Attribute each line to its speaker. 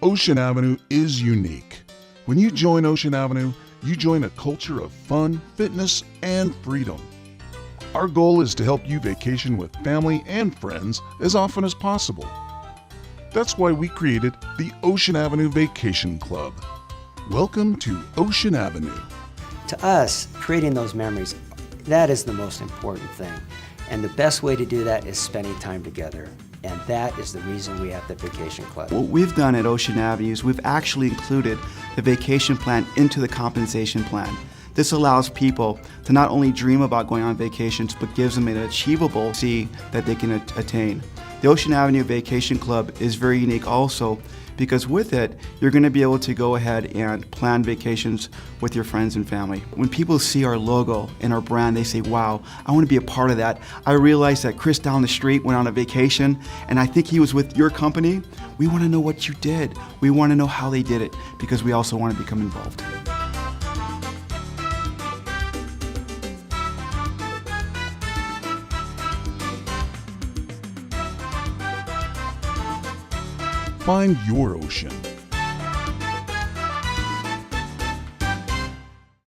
Speaker 1: Ocean Avenue is unique. When you join Ocean Avenue, you join a culture of fun, fitness, and freedom. Our goal is to help you vacation with family and friends as often as possible. That's why we created the Ocean Avenue Vacation Club. Welcome to Ocean Avenue.
Speaker 2: To us, creating those memories, that is the most important thing. And the best way to do that is spending time together. And that is the reason we have the Vacation Club.
Speaker 3: What we've done at Ocean Avenue is we've actually included the vacation plan into the compensation plan. This allows people to not only dream about going on vacations, but gives them an achievable goal that they can attain. The Ocean Avenue Vacation Club is very unique also because with it, you're going to be able to go ahead and plan vacations with your friends and family. When people see our logo and our brand, they say, wow, I want to be a part of that. I realized that Chris down the street went on a vacation and I think he was with your company. We want to know what you did. We want to know how they did it because we also want to become involved.
Speaker 1: Find your ocean.